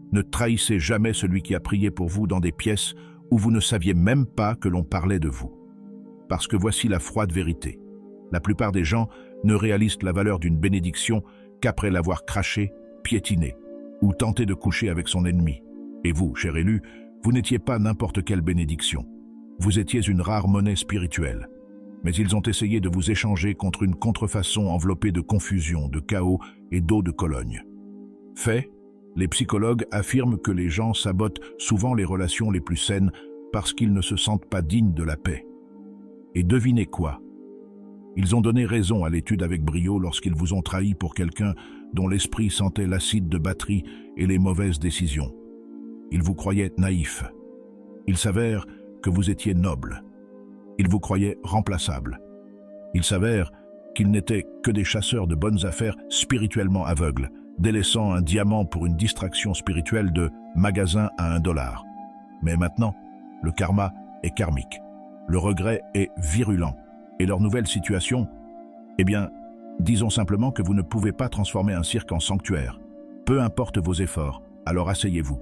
Ne trahissez jamais celui qui a prié pour vous dans des pièces où vous ne saviez même pas que l'on parlait de vous. Parce que voici la froide vérité. La plupart des gens ne réalisent la valeur d'une bénédiction qu'après l'avoir crachée, piétinée, ou tenté de coucher avec son ennemi. Et vous, cher élu, vous n'étiez pas n'importe quelle bénédiction. Vous étiez une rare monnaie spirituelle. Mais ils ont essayé de vous échanger contre une contrefaçon enveloppée de confusion, de chaos et d'eau de Cologne. Fait, les psychologues affirment que les gens sabotent souvent les relations les plus saines parce qu'ils ne se sentent pas dignes de la paix. Et devinez quoi? Ils ont donné raison à l'étude avec brio lorsqu'ils vous ont trahi pour quelqu'un dont l'esprit sentait l'acide de batterie et les mauvaises décisions. Ils vous croyaient naïf. Il s'avère que vous étiez noble. Ils vous croyaient remplaçable. Il s'avère qu'ils n'étaient que des chasseurs de bonnes affaires spirituellement aveugles, délaissant un diamant pour une distraction spirituelle de magasin à $1. Mais maintenant, le karma est karmique. Le regret est virulent. Et leur nouvelle situation, eh bien, disons simplement que vous ne pouvez pas transformer un cirque en sanctuaire. Peu importe vos efforts, alors asseyez-vous.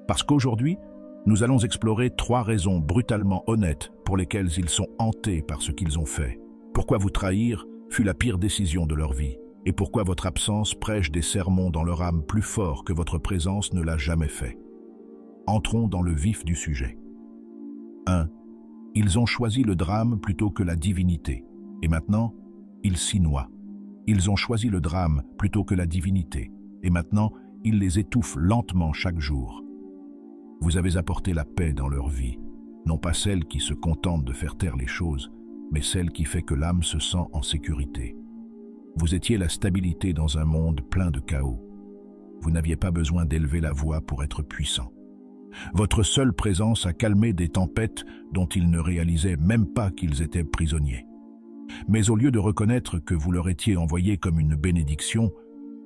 Parce qu'aujourd'hui, nous allons explorer 3 raisons brutalement honnêtes pour lesquelles ils sont hantés par ce qu'ils ont fait. Pourquoi vous trahir fut la pire décision de leur vie, et pourquoi votre absence prêche des sermons dans leur âme plus forts que votre présence ne l'a jamais fait. Entrons dans le vif du sujet. 1. Ils ont choisi le drame plutôt que la divinité, et maintenant, ils s'y noient. Ils ont choisi le drame plutôt que la divinité, et maintenant, ils les étouffent lentement chaque jour. Vous avez apporté la paix dans leur vie, non pas celle qui se contente de faire taire les choses, mais celle qui fait que l'âme se sent en sécurité. Vous étiez la stabilité dans un monde plein de chaos. Vous n'aviez pas besoin d'élever la voix pour être puissant. Votre seule présence a calmé des tempêtes dont ils ne réalisaient même pas qu'ils étaient prisonniers. Mais au lieu de reconnaître que vous leur étiez envoyé comme une bénédiction,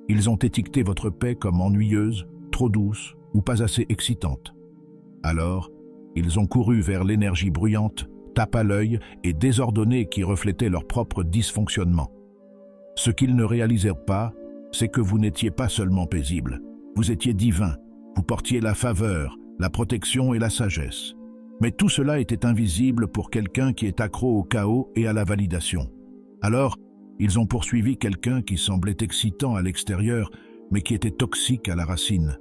ils ont étiqueté votre paix comme ennuyeuse, trop douce ou pas assez excitante. Alors, ils ont couru vers l'énergie bruyante, tape à l'œil et désordonnée qui reflétait leur propre dysfonctionnement. Ce qu'ils ne réalisèrent pas, c'est que vous n'étiez pas seulement paisible, vous étiez divin, vous portiez la faveur, la protection et la sagesse. Mais tout cela était invisible pour quelqu'un qui est accro au chaos et à la validation. Alors, ils ont poursuivi quelqu'un qui semblait excitant à l'extérieur, mais qui était toxique à la racine.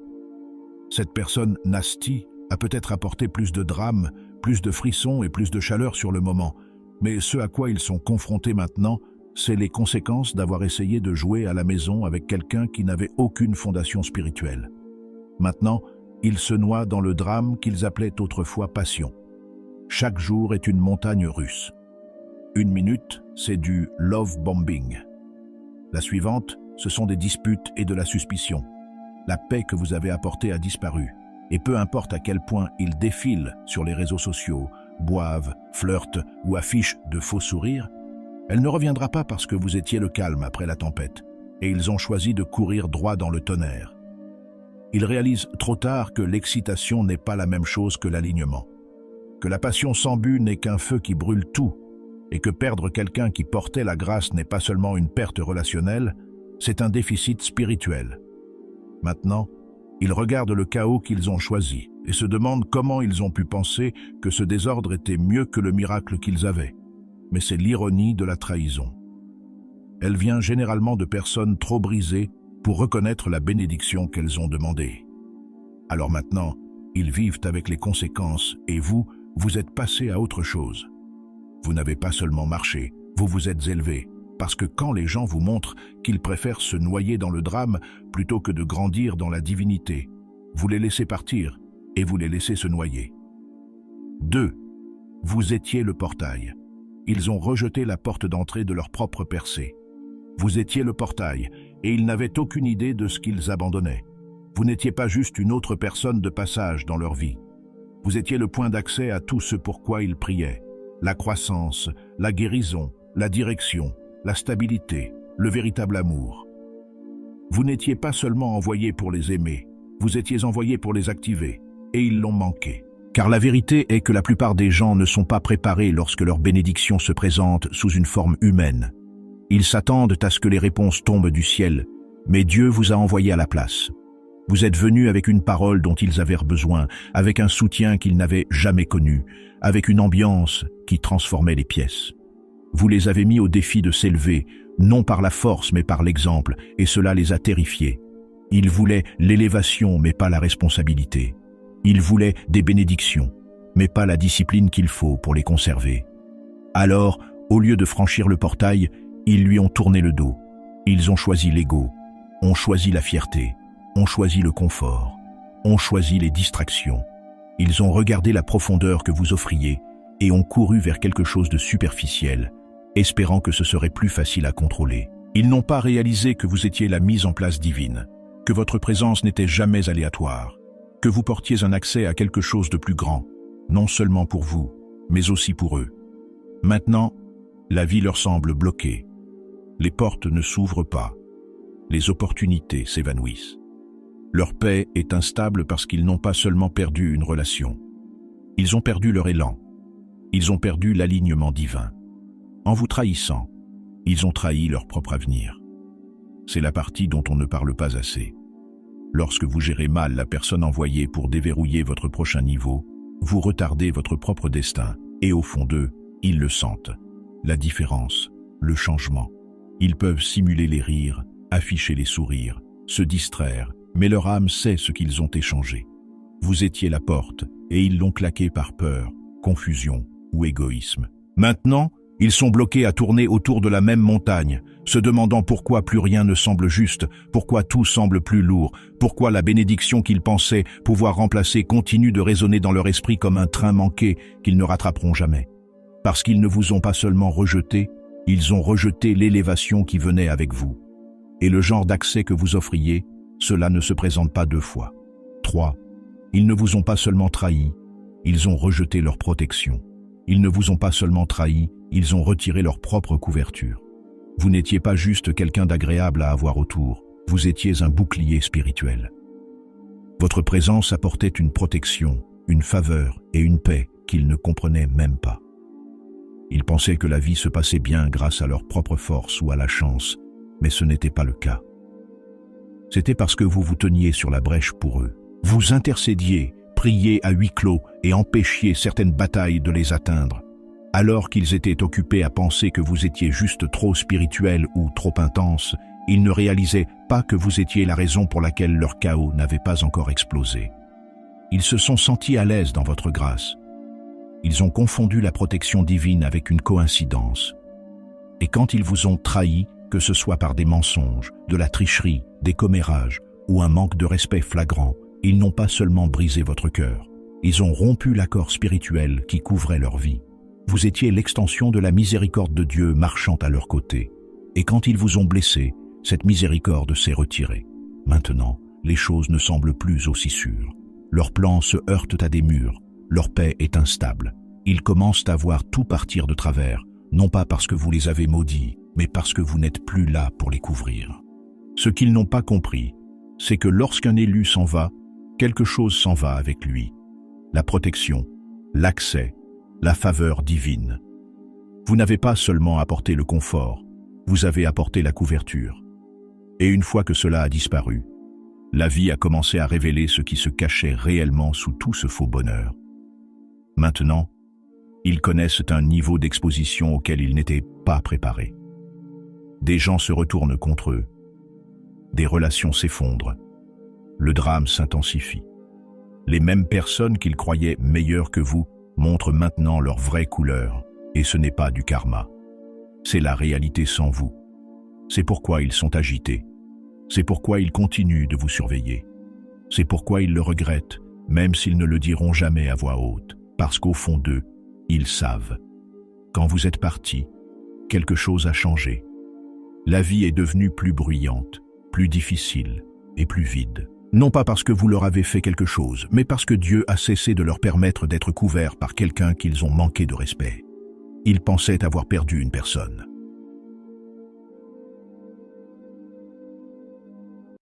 Cette personne nasty a peut-être apporté plus de drame, plus de frissons et plus de chaleur sur le moment, mais ce à quoi ils sont confrontés maintenant, c'est les conséquences d'avoir essayé de jouer à la maison avec quelqu'un qui n'avait aucune fondation spirituelle. Maintenant, ils se noient dans le drame qu'ils appelaient autrefois passion. Chaque jour est une montagne russe. 1 minute, c'est du love bombing. La suivante, ce sont des disputes et de la suspicion. La paix que vous avez apportée a disparu. Et peu importe à quel point ils défilent sur les réseaux sociaux, boivent, flirtent ou affichent de faux sourires, elle ne reviendra pas parce que vous étiez le calme après la tempête, et ils ont choisi de courir droit dans le tonnerre. Ils réalisent trop tard que l'excitation n'est pas la même chose que l'alignement, que la passion sans but n'est qu'un feu qui brûle tout, et que perdre quelqu'un qui portait la grâce n'est pas seulement une perte relationnelle, c'est un déficit spirituel. Maintenant, ils regardent le chaos qu'ils ont choisi et se demandent comment ils ont pu penser que ce désordre était mieux que le miracle qu'ils avaient. Mais c'est l'ironie de la trahison. Elle vient généralement de personnes trop brisées pour reconnaître la bénédiction qu'elles ont demandée. Alors maintenant, ils vivent avec les conséquences et vous êtes passé à autre chose. Vous n'avez pas seulement marché, vous vous êtes élevé. Parce que quand les gens vous montrent qu'ils préfèrent se noyer dans le drame plutôt que de grandir dans la divinité, vous les laissez partir et vous les laissez se noyer. 2. Vous étiez le portail. Ils ont rejeté la porte d'entrée de leur propre percée. Vous étiez le portail et ils n'avaient aucune idée de ce qu'ils abandonnaient. Vous n'étiez pas juste une autre personne de passage dans leur vie. Vous étiez le point d'accès à tout ce pourquoi ils priaient. La croissance, la guérison, la direction, la stabilité, le véritable amour. Vous n'étiez pas seulement envoyé pour les aimer, vous étiez envoyé pour les activer, et ils l'ont manqué. Car la vérité est que la plupart des gens ne sont pas préparés lorsque leur bénédiction se présente sous une forme humaine. Ils s'attendent à ce que les réponses tombent du ciel, mais Dieu vous a envoyé à la place. Vous êtes venu avec une parole dont ils avaient besoin, avec un soutien qu'ils n'avaient jamais connu, avec une ambiance qui transformait les pièces. Vous les avez mis au défi de s'élever, non par la force mais par l'exemple, et cela les a terrifiés. Ils voulaient l'élévation mais pas la responsabilité. Ils voulaient des bénédictions, mais pas la discipline qu'il faut pour les conserver. Alors, au lieu de franchir le portail, ils lui ont tourné le dos. Ils ont choisi l'ego, ont choisi la fierté, ont choisi le confort, ont choisi les distractions. Ils ont regardé la profondeur que vous offriez et ont couru vers quelque chose de superficiel, espérant que ce serait plus facile à contrôler. Ils n'ont pas réalisé que vous étiez la mise en place divine, que votre présence n'était jamais aléatoire, que vous portiez un accès à quelque chose de plus grand, non seulement pour vous, mais aussi pour eux. Maintenant, la vie leur semble bloquée. Les portes ne s'ouvrent pas. Les opportunités s'évanouissent. Leur paix est instable parce qu'ils n'ont pas seulement perdu une relation. Ils ont perdu leur élan. Ils ont perdu l'alignement divin. En vous trahissant, ils ont trahi leur propre avenir. C'est la partie dont on ne parle pas assez. Lorsque vous gérez mal la personne envoyée pour déverrouiller votre prochain niveau, vous retardez votre propre destin, et au fond d'eux, ils le sentent. La différence, le changement. Ils peuvent simuler les rires, afficher les sourires, se distraire, mais leur âme sait ce qu'ils ont échangé. Vous étiez la porte, et ils l'ont claqué par peur, confusion ou égoïsme. Maintenant, ils sont bloqués à tourner autour de la même montagne, se demandant pourquoi plus rien ne semble juste, pourquoi tout semble plus lourd, pourquoi la bénédiction qu'ils pensaient pouvoir remplacer continue de résonner dans leur esprit comme un train manqué qu'ils ne rattraperont jamais. Parce qu'ils ne vous ont pas seulement rejeté, ils ont rejeté l'élévation qui venait avec vous. Et le genre d'accès que vous offriez, cela ne se présente pas 2 fois. 3. Ils ne vous ont pas seulement trahi, ils ont rejeté leur protection. Ils ne vous ont pas seulement trahi, ils ont retiré leur propre couverture. Vous n'étiez pas juste quelqu'un d'agréable à avoir autour, vous étiez un bouclier spirituel. Votre présence apportait une protection, une faveur et une paix qu'ils ne comprenaient même pas. Ils pensaient que la vie se passait bien grâce à leur propre force ou à la chance, mais ce n'était pas le cas. C'était parce que vous vous teniez sur la brèche pour eux. Vous intercédiez, priez à huis clos et empêchiez certaines batailles de les atteindre, alors qu'ils étaient occupés à penser que vous étiez juste trop spirituel ou trop intense. Ils ne réalisaient pas que vous étiez la raison pour laquelle leur chaos n'avait pas encore explosé. Ils se sont sentis à l'aise dans votre grâce. Ils ont confondu la protection divine avec une coïncidence. Et quand ils vous ont trahi, que ce soit par des mensonges, de la tricherie, des commérages ou un manque de respect flagrant, ils n'ont pas seulement brisé votre cœur, ils ont rompu l'accord spirituel qui couvrait leur vie. Vous étiez l'extension de la miséricorde de Dieu marchant à leur côté. Et quand ils vous ont blessé, cette miséricorde s'est retirée. Maintenant, les choses ne semblent plus aussi sûres. Leurs plans se heurtent à des murs, leur paix est instable. Ils commencent à voir tout partir de travers, non pas parce que vous les avez maudits, mais parce que vous n'êtes plus là pour les couvrir. Ce qu'ils n'ont pas compris, c'est que lorsqu'un élu s'en va, quelque chose s'en va avec lui. La protection, l'accès, la faveur divine. Vous n'avez pas seulement apporté le confort, vous avez apporté la couverture. Et une fois que cela a disparu, la vie a commencé à révéler ce qui se cachait réellement sous tout ce faux bonheur. Maintenant, ils connaissent un niveau d'exposition auquel ils n'étaient pas préparés. Des gens se retournent contre eux. Des relations s'effondrent. Le drame s'intensifie. Les mêmes personnes qu'ils croyaient meilleures que vous montrent maintenant leur vraie couleur, et ce n'est pas du karma. C'est la réalité sans vous. C'est pourquoi ils sont agités. C'est pourquoi ils continuent de vous surveiller. C'est pourquoi ils le regrettent, même s'ils ne le diront jamais à voix haute, parce qu'au fond d'eux, ils savent. Quand vous êtes parti, quelque chose a changé. La vie est devenue plus bruyante, plus difficile et plus vide. Non pas parce que vous leur avez fait quelque chose, mais parce que Dieu a cessé de leur permettre d'être couverts par quelqu'un qu'ils ont manqué de respect. Ils pensaient avoir perdu une personne.